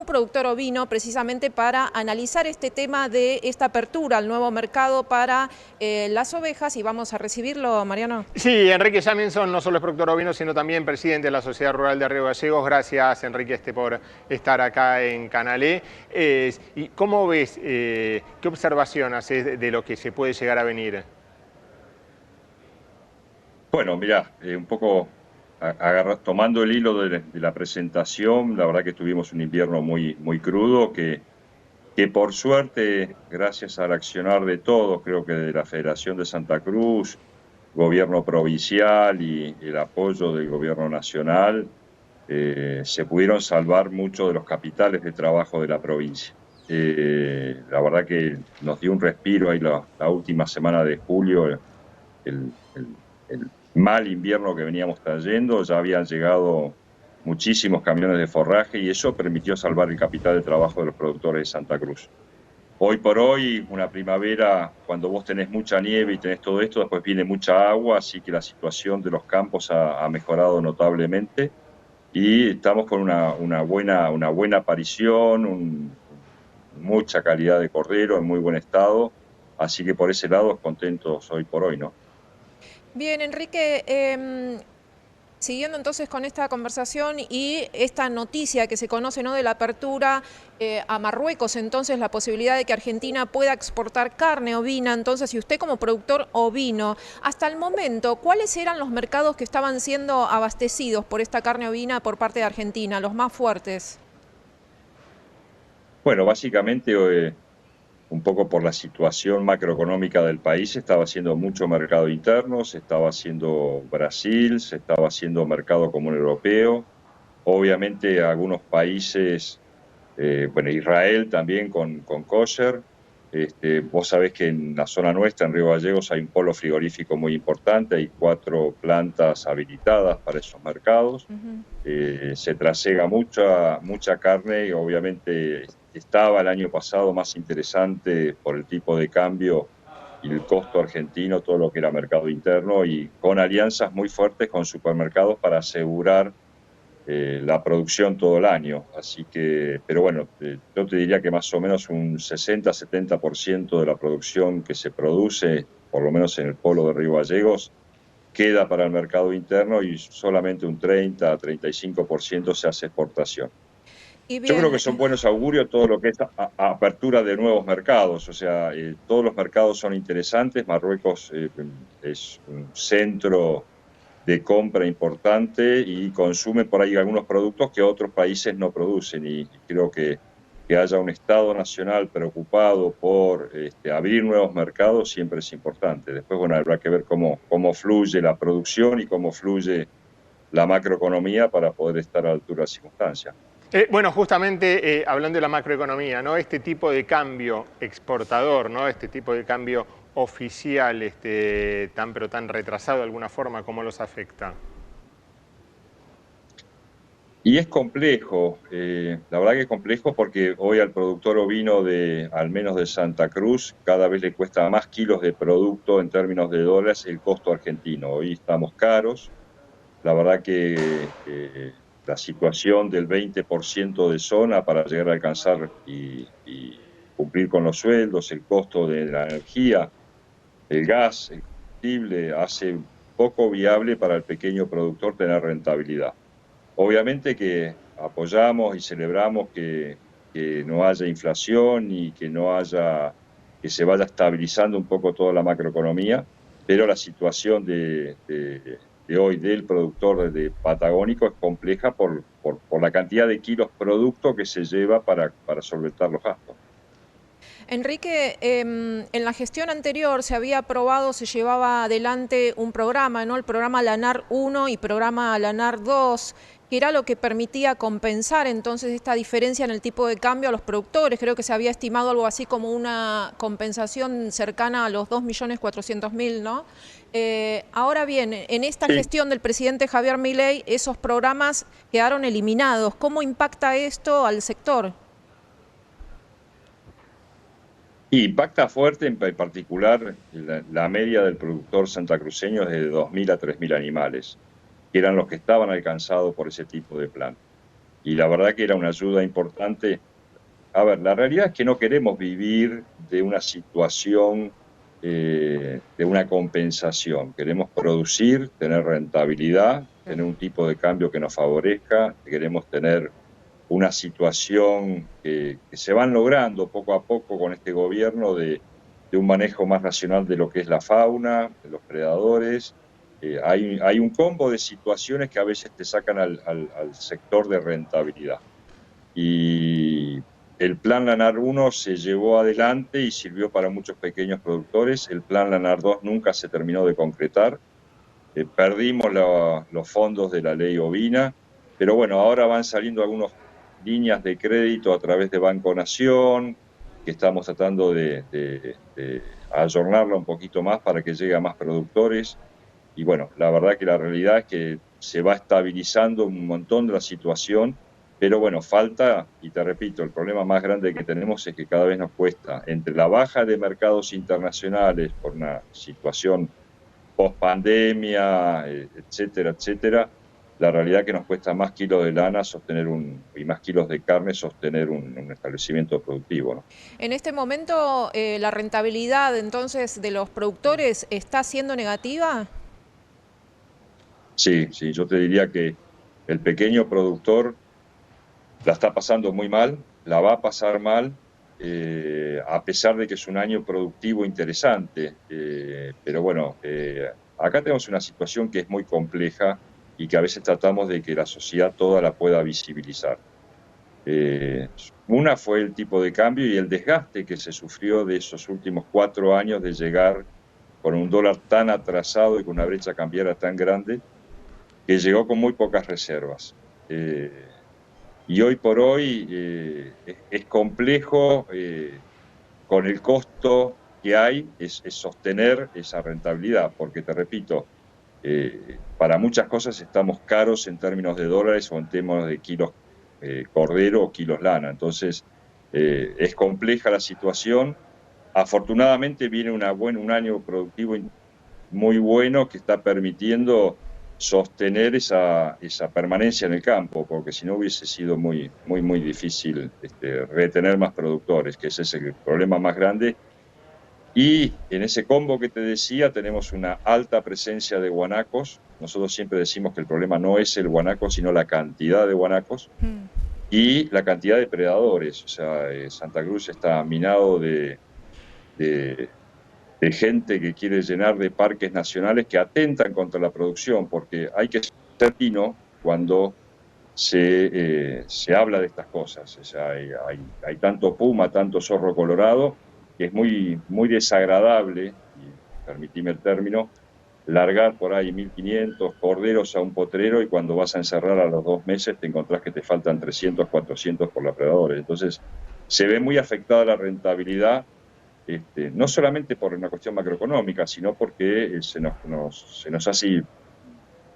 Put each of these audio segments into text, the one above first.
productor ovino, precisamente para analizar este tema de esta apertura al nuevo mercado para las ovejas, y vamos a recibirlo, Mariano. Sí, Enrique Jamieson no solo es productor ovino, sino también presidente de la Sociedad Rural de Río Gallegos. Gracias, Enrique, por estar acá en Canal E. ¿Y cómo ves, qué observación haces de lo que se puede llegar a venir? Bueno, mirá, un poco tomando el hilo de la presentación, la verdad que tuvimos un invierno muy crudo, que por suerte, gracias al accionar de todos, creo que de la Federación de Santa Cruz, gobierno provincial y el apoyo del gobierno nacional, se pudieron salvar muchos de los capitales de trabajo de la provincia. La verdad que nos dio un respiro ahí la última semana de julio, el mal invierno que veníamos trayendo, ya habían llegado muchísimos camiones de forraje y eso permitió salvar el capital de trabajo de los productores de Santa Cruz. Hoy por hoy, una primavera, cuando vos tenés mucha nieve y tenés todo esto, después viene mucha agua, así que la situación de los campos ha mejorado notablemente y estamos con una buena aparición, mucha calidad de cordero en muy buen estado, así que por ese lado contentos hoy por hoy, ¿no? Bien, Enrique, siguiendo entonces con esta conversación y esta noticia que se conoce, ¿no?, de la apertura a Marruecos, entonces la posibilidad de que Argentina pueda exportar carne ovina. Entonces, si usted como productor ovino, hasta el momento, ¿cuáles eran los mercados que estaban siendo abastecidos por esta carne ovina por parte de Argentina, los más fuertes? Bueno, básicamente un poco por la situación macroeconómica del país, se estaba haciendo mucho mercado interno, se estaba haciendo Brasil, se estaba haciendo mercado común europeo, obviamente algunos países, bueno, Israel también con kosher. Vos sabés que en la zona nuestra, en Río Gallegos, hay un polo frigorífico muy importante, hay 4 plantas habilitadas para esos mercados. Se trasega mucha carne y obviamente estaba el año pasado más interesante por el tipo de cambio y el costo argentino, todo lo que era mercado interno, y con alianzas muy fuertes con supermercados para asegurar la producción todo el año. Así que, pero bueno, yo te diría que más o menos un 60-70% de la producción que se produce, por lo menos en el polo de Río Gallegos, queda para el mercado interno y solamente un 30-35% se hace exportación. Y Yo creo bien, que son buenos augurios todo lo que es apertura de nuevos mercados, o sea, todos los mercados son interesantes. Marruecos es un centro de compra importante y consume por ahí algunos productos que otros países no producen, y creo que haya un Estado nacional preocupado por abrir nuevos mercados siempre es importante. Después, bueno, habrá que ver cómo fluye la producción y cómo fluye la macroeconomía para poder estar a la altura de las circunstancias. Bueno, justamente hablando de la macroeconomía, ¿no? Este tipo de cambio exportador, ¿no? Este tipo de cambio oficial, pero tan retrasado de alguna forma, ¿cómo los afecta? Y es complejo, la verdad que es complejo porque hoy al productor ovino al menos de Santa Cruz, cada vez le cuesta más kilos de producto en términos de dólares el costo argentino. Hoy estamos caros, la verdad que la situación del 20% de zona para llegar a alcanzar y cumplir con los sueldos, el costo de la energía, el gas, el combustible, hace poco viable para el pequeño productor tener rentabilidad. Obviamente que apoyamos y celebramos que no haya inflación y que se vaya estabilizando un poco toda la macroeconomía, pero la situación de hoy del productor de patagónico es compleja por la cantidad de kilos producto que se lleva para solventar los gastos. Enrique, en la gestión anterior se había aprobado, se llevaba adelante un programa, ¿no? El programa Lanar 1 y programa Lanar 2, que era lo que permitía compensar entonces esta diferencia en el tipo de cambio a los productores. Creo que se había estimado algo así como una compensación cercana a los 2.400.000, ¿no? Ahora bien, en esta gestión del presidente Javier Milei, esos programas quedaron eliminados. ¿Cómo impacta esto al sector? Y impacta fuerte, en particular, la media del productor santacruceño es de 2.000 a 3.000 animales, que eran los que estaban alcanzados por ese tipo de plan. y la verdad que era una ayuda importante. A ver, la realidad es que no queremos vivir de una situación de una compensación. Queremos producir, tener rentabilidad, tener un tipo de cambio que nos favorezca, queremos tener una situación que se van logrando poco a poco con este gobierno de un manejo más racional de lo que es la fauna, de los predadores. Hay un combo de situaciones que a veces te sacan al sector de rentabilidad. Y el Plan Lanar 1 se llevó adelante y sirvió para muchos pequeños productores. El Plan Lanar 2 nunca se terminó de concretar. Perdimos los fondos de la ley ovina, pero bueno, ahora van saliendo algunas líneas de crédito a través de Banco Nación, que estamos tratando de ayornarla un poquito más para que llegue a más productores. Y bueno, la verdad que la realidad es que se va estabilizando un montón de la situación, pero bueno, falta, y te repito, el problema más grande que tenemos es que cada vez nos cuesta, entre la baja de mercados internacionales por una situación post-pandemia, etcétera, etcétera, la realidad es que nos cuesta más kilos de lana sostener y más kilos de carne sostener un establecimiento productivo, ¿no? En este momento, la rentabilidad entonces de los productores está siendo negativa. Sí, sí, yo te diría que el pequeño productor la está pasando muy mal, la va a pasar mal, a pesar de que es un año productivo interesante. Pero bueno, acá tenemos una situación que es muy compleja y que a veces tratamos de que la sociedad toda la pueda visibilizar. Una fue el tipo de cambio y el desgaste que se sufrió de esos últimos 4 años de llegar con un dólar tan atrasado y con una brecha cambiaria tan grande, que llegó con muy pocas reservas. Y hoy por hoy es complejo, con el costo que hay, es sostener esa rentabilidad, porque te repito, para muchas cosas estamos caros en términos de dólares o en términos de kilos cordero o kilos lana. Entonces, es compleja la situación. Afortunadamente viene un año productivo muy bueno que está permitiendo sostener esa permanencia en el campo, porque si no hubiese sido muy, muy, muy difícil retener más productores, que ese es el problema más grande. Y en ese combo que te decía tenemos una alta presencia de guanacos. Nosotros siempre decimos que el problema no es el guanaco, sino la cantidad de guanacos y la cantidad de predadores. O sea, Santa Cruz está minado de gente que quiere llenar de parques nacionales que atentan contra la producción, porque hay que ser fino cuando se habla de estas cosas. O sea, hay tanto puma, tanto zorro colorado, que es muy, muy desagradable, y permitime el término, largar por ahí 1.500 corderos a un potrero y cuando vas a encerrar a los 2 meses te encontrás que te faltan 300, 400 por los predadores. Entonces, se ve muy afectada la rentabilidad, no solamente por una cuestión macroeconómica, sino porque se nos hace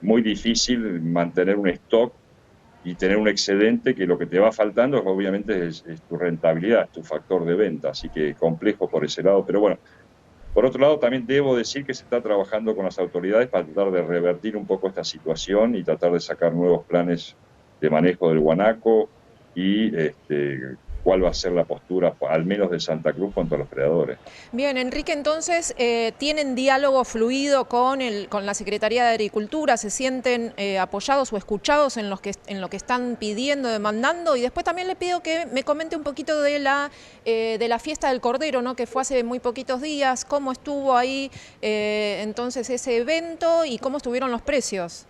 muy difícil mantener un stock y tener un excedente, que lo que te va faltando obviamente es tu rentabilidad, es tu factor de venta, así que complejo por ese lado. Pero bueno, por otro lado también debo decir que se está trabajando con las autoridades para tratar de revertir un poco esta situación y tratar de sacar nuevos planes de manejo del guanaco y cuál va a ser la postura, al menos de Santa Cruz, contra los predadores. Bien, Enrique, entonces, ¿tienen diálogo fluido con la Secretaría de Agricultura? ¿Se sienten apoyados o escuchados en lo que están pidiendo, demandando? Y después también le pido que me comente un poquito de la fiesta del Cordero, ¿no?, que fue hace muy poquitos días. ¿Cómo estuvo ahí entonces ese evento y cómo estuvieron los precios?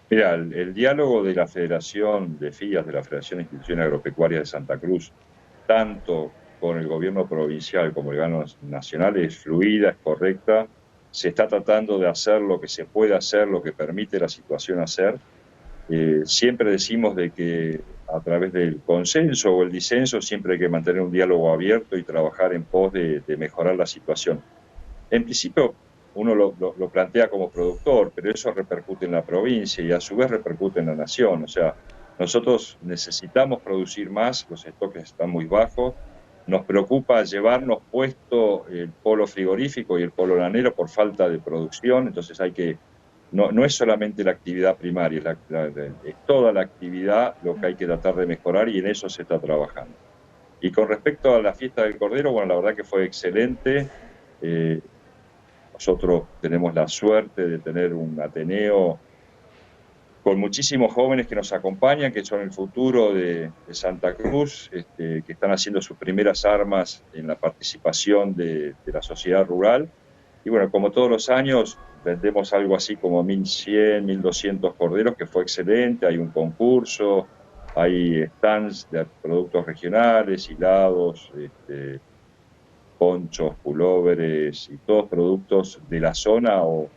Mira, el diálogo de la Federación de FIAS, de la Federación de Instituciones Agropecuarias de Santa Cruz, tanto con el gobierno provincial como el gobierno nacional, es fluida, es correcta. Se está tratando de hacer lo que se puede hacer, lo que permite la situación hacer. Siempre decimos de que a través del consenso o el disenso siempre hay que mantener un diálogo abierto y trabajar en pos de mejorar la situación. En principio, uno lo plantea como productor, pero eso repercute en la provincia y a su vez repercute en la nación. O sea, nosotros necesitamos producir más, los stocks están muy bajos, nos preocupa llevarnos puesto el polo frigorífico y el polo lanero por falta de producción, entonces hay que no es solamente la actividad primaria, es toda la actividad lo que hay que tratar de mejorar y en eso se está trabajando. Y con respecto a la fiesta del Cordero, bueno, la verdad que fue excelente. Nosotros tenemos la suerte de tener un Ateneo con muchísimos jóvenes que nos acompañan, que son el futuro de Santa Cruz, que están haciendo sus primeras armas en la participación de la sociedad rural. Y bueno, como todos los años, vendemos algo así como 1.100, 1.200 corderos, que fue excelente. Hay un concurso, hay stands de productos regionales, hilados, ponchos, pulóveres y todos productos de la zona o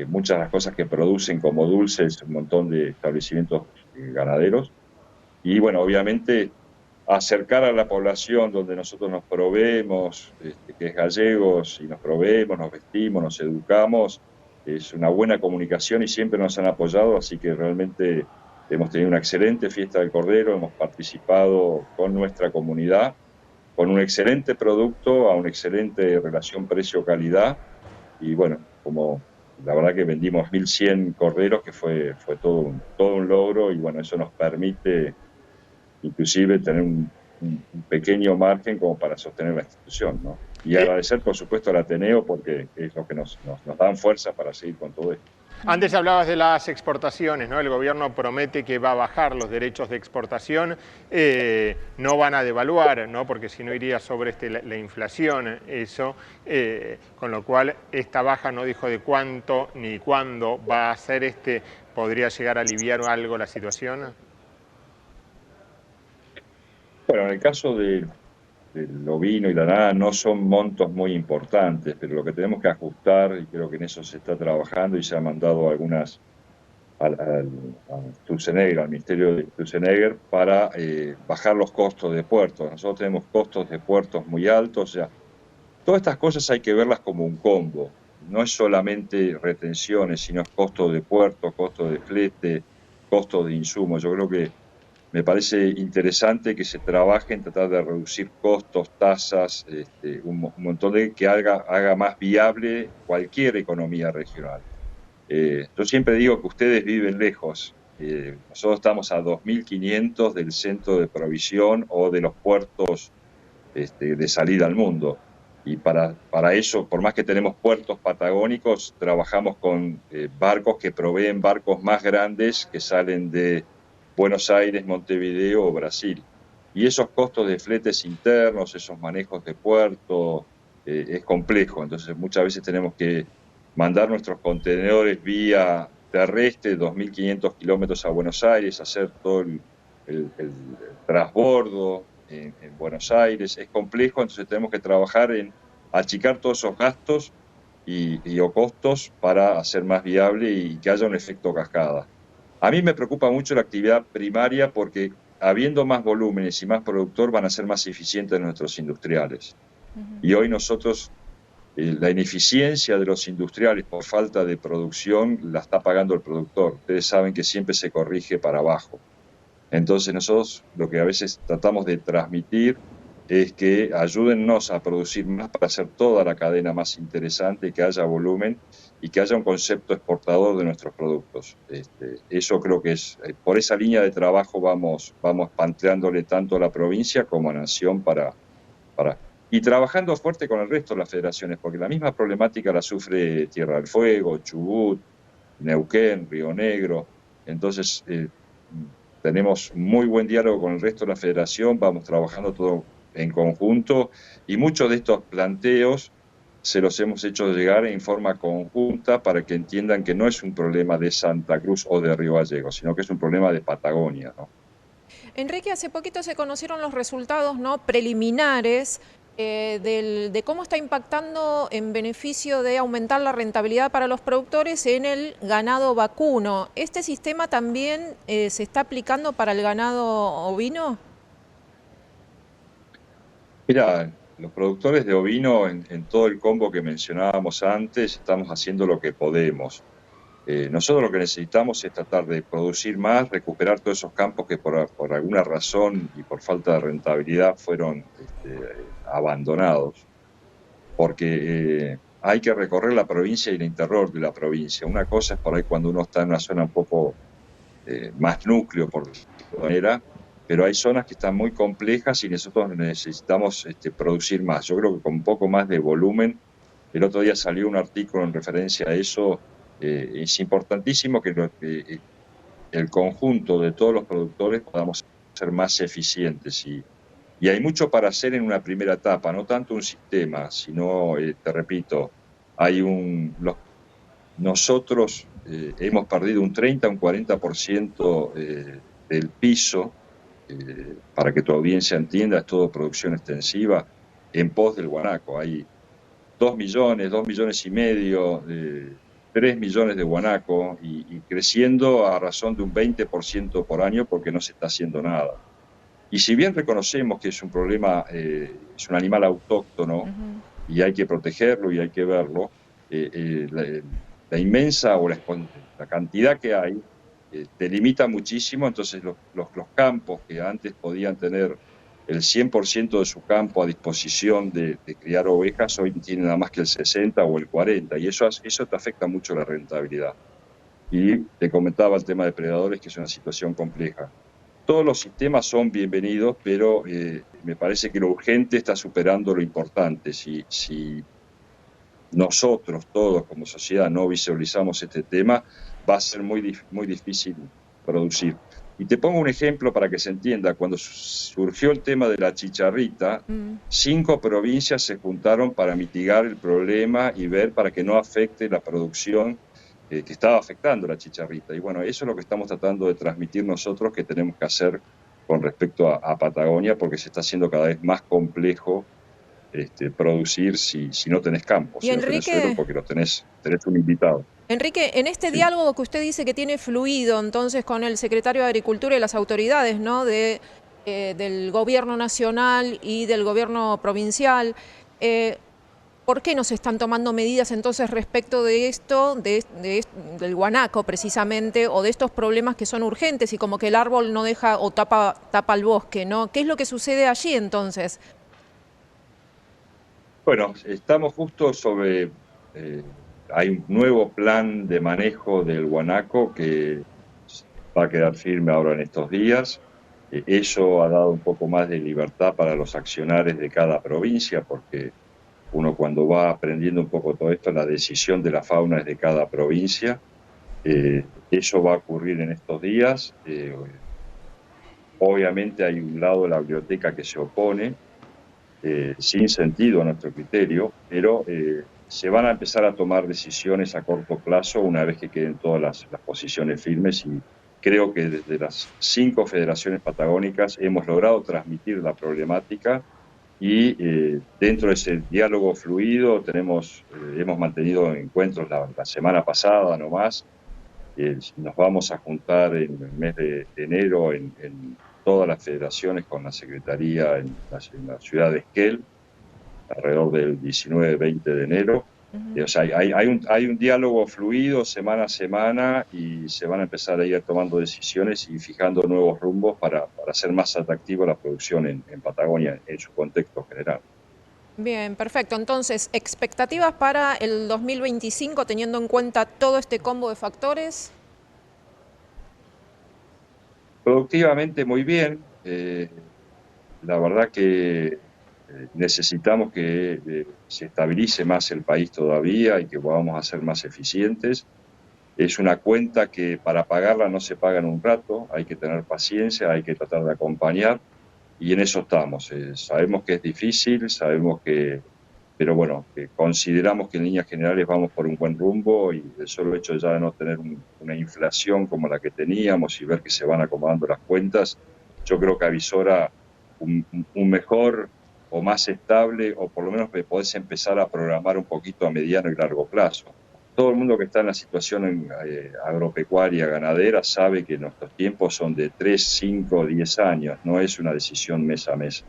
muchas de las cosas que producen como dulces, un montón de establecimientos ganaderos. Y bueno, obviamente acercar a la población donde nosotros nos proveemos, que es gallegos, y nos proveemos, nos vestimos, nos educamos, es una buena comunicación y siempre nos han apoyado, así que realmente hemos tenido una excelente fiesta del Cordero, hemos participado con nuestra comunidad, con un excelente producto, a una excelente relación precio-calidad, y bueno, como la verdad que vendimos 1.100 corderos, que fue todo un logro, y bueno, eso nos permite inclusive tener un pequeño margen como para sostener la institución, ¿no? Y agradecer, por supuesto, al Ateneo, porque es lo que nos dan fuerza para seguir con todo esto. Antes hablabas de las exportaciones, ¿no? El gobierno promete que va a bajar los derechos de exportación, no van a devaluar, ¿no? Porque si no iría sobre la inflación, eso, con lo cual esta baja no dijo de cuánto ni cuándo va a ser, podría llegar a aliviar algo la situación. Bueno, en el caso del ovino y la nada no son montos muy importantes, pero lo que tenemos que ajustar, y creo que en eso se está trabajando y se ha mandado algunas a Sturzenegger, al Ministerio de Sturzenegger, para bajar los costos de puertos. Nosotros tenemos costos de puertos muy altos, o sea, todas estas cosas hay que verlas como un combo. No es solamente retenciones, sino es costo de puerto, costo de flete, costo de insumos. Yo creo que me parece interesante que se trabaje en tratar de reducir costos, tasas, un montón de que haga más viable cualquier economía regional. Yo siempre digo que ustedes viven lejos. Nosotros estamos a 2.500 del centro de provisión o de los puertos de salida al mundo. Y para eso, por más que tenemos puertos patagónicos, trabajamos con barcos que proveen barcos más grandes que salen de Buenos Aires, Montevideo o Brasil. Y esos costos de fletes internos, esos manejos de puerto, es complejo. Entonces muchas veces tenemos que mandar nuestros contenedores vía terrestre, 2.500 kilómetros a Buenos Aires, hacer todo el transbordo en Buenos Aires. Es complejo, entonces tenemos que trabajar en achicar todos esos gastos o costos para hacer más viable y que haya un efecto cascada. A mí me preocupa mucho la actividad primaria porque habiendo más volúmenes y más productor van a ser más eficientes nuestros industriales. Y hoy nosotros, la ineficiencia de los industriales por falta de producción la está pagando el productor. Ustedes saben que siempre se corrige para abajo. Entonces nosotros lo que a veces tratamos de transmitir es que ayúdennos a producir más para hacer toda la cadena más interesante, que haya volumen y que haya un concepto exportador de nuestros productos. Eso creo que es, por esa línea de trabajo vamos planteándole tanto a la provincia como a Nación y trabajando fuerte con el resto de las federaciones, porque la misma problemática la sufre Tierra del Fuego, Chubut, Neuquén, Río Negro. Entonces, tenemos muy buen diálogo con el resto de la federación, vamos trabajando todo en conjunto y muchos de estos planteos se los hemos hecho llegar en forma conjunta para que entiendan que no es un problema de Santa Cruz o de Río Gallegos, sino que es un problema de Patagonia, ¿no? Enrique, hace poquito se conocieron los resultados, ¿no?, preliminares de cómo está impactando en beneficio de aumentar la rentabilidad para los productores en el ganado vacuno. ¿Este sistema también se está aplicando para el ganado ovino? Mira, los productores de ovino en todo el combo que mencionábamos antes estamos haciendo lo que podemos. Nosotros lo que necesitamos es tratar de producir más, recuperar todos esos campos que por alguna razón y por falta de rentabilidad fueron abandonados. Porque hay que recorrer la provincia y el interior de la provincia. Una cosa es por ahí cuando uno está en una zona un poco más núcleo, por decirlo de manera, pero hay zonas que están muy complejas y nosotros necesitamos producir más. Yo creo que con un poco más de volumen, el otro día salió un artículo en referencia a eso, es importantísimo que el conjunto de todos los productores podamos ser más eficientes y hay mucho para hacer en una primera etapa, no tanto un sistema, sino, te repito, nosotros hemos perdido un 30, un 40% del piso, para que tu audiencia entienda, es todo producción extensiva, en pos del guanaco. Hay 2 millones, 2 millones y medio, 3 millones de guanaco y creciendo a razón de un 20% por año porque no se está haciendo nada. Y si bien reconocemos que es un problema, es un animal autóctono y hay que protegerlo y hay que verlo, la inmensa o la cantidad que hay te limita muchísimo, entonces los campos que antes podían tener el 100% de su campo a disposición de criar ovejas, hoy tienen nada más que el 60 o el 40, y eso te afecta mucho la rentabilidad. Y te comentaba el tema de predadores, que es una situación compleja. Todos los sistemas son bienvenidos, pero me parece que lo urgente está superando lo importante. Si nosotros todos como sociedad no visualizamos este tema, va a ser muy difícil producir. Y te pongo un ejemplo para que se entienda. Cuando surgió el tema de la chicharrita, 5 provincias se juntaron para mitigar el problema y ver para que no afecte la producción que estaba afectando la chicharrita. Y bueno, eso es lo que estamos tratando de transmitir nosotros que tenemos que hacer con respecto a Patagonia, porque se está haciendo cada vez más complejo producir si no tenés campo, si no tenés suelo, porque tenés un invitado. Enrique, en este diálogo que usted dice que tiene fluido entonces con el secretario de Agricultura y las autoridades, ¿no?, del gobierno nacional y del gobierno provincial, ¿por qué no se están tomando medidas entonces respecto de esto, del guanaco precisamente, o de estos problemas que son urgentes y como que el árbol no deja o tapa el bosque, ¿no? ¿Qué es lo que sucede allí entonces? Bueno, estamos justo sobre... hay un nuevo plan de manejo del guanaco que va a quedar firme ahora en estos días. Eso ha dado un poco más de libertad para los accionarios de cada provincia, porque uno cuando va aprendiendo un poco todo esto, la decisión de la fauna es de cada provincia. Eso va a ocurrir en estos días. Obviamente hay un lado de la biblioteca que se opone, sin sentido a nuestro criterio, pero se van a empezar a tomar decisiones a corto plazo una vez que queden todas las posiciones firmes, y creo que desde las 5 federaciones patagónicas hemos logrado transmitir la problemática y dentro de ese diálogo fluido hemos mantenido encuentros la semana pasada nomás. Nos vamos a juntar en el mes de enero en todas las federaciones con la Secretaría en la ciudad de Esquel, alrededor del 19-20 de enero. O sea, hay un diálogo fluido semana a semana y se van a empezar a ir tomando decisiones y fijando nuevos rumbos para hacer más atractiva la producción en Patagonia en su contexto general. Bien, perfecto. Entonces, ¿expectativas para el 2025 teniendo en cuenta todo este combo de factores? Productivamente muy bien. La verdad que necesitamos que se estabilice más el país todavía y que podamos ser más eficientes. Es una cuenta que para pagarla no se paga en un rato, hay que tener paciencia, hay que tratar de acompañar, y en eso estamos. Sabemos que es difícil, pero bueno, consideramos que en líneas generales vamos por un buen rumbo, y el solo hecho ya de no tener una inflación como la que teníamos y ver que se van acomodando las cuentas, yo creo que avisora un mejor o más estable, o por lo menos podés empezar a programar un poquito a mediano y largo plazo. Todo el mundo que está en la situación agropecuaria, ganadera, sabe que nuestros tiempos son de 3, 5, 10 años, no es una decisión mes a mes.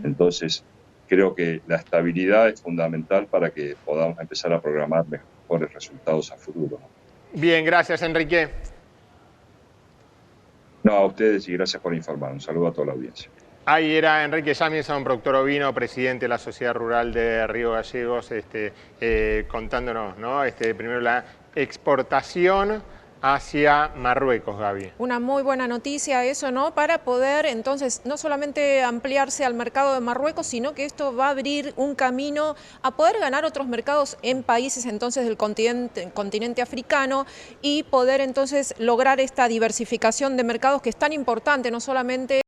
Entonces, creo que la estabilidad es fundamental para que podamos empezar a programar mejores resultados a futuro, ¿no? Bien, gracias, Enrique. No, a ustedes, y gracias por informar. Un saludo a toda la audiencia. Ahí era Enrique Jamieson, productor ovino, presidente de la Sociedad Rural de Río Gallegos, contándonos, ¿no? Primero la exportación hacia Marruecos, Gaby. Una muy buena noticia eso, ¿no? Para poder entonces no solamente ampliarse al mercado de Marruecos, sino que esto va a abrir un camino a poder ganar otros mercados en países entonces del continente africano y poder entonces lograr esta diversificación de mercados que es tan importante, no solamente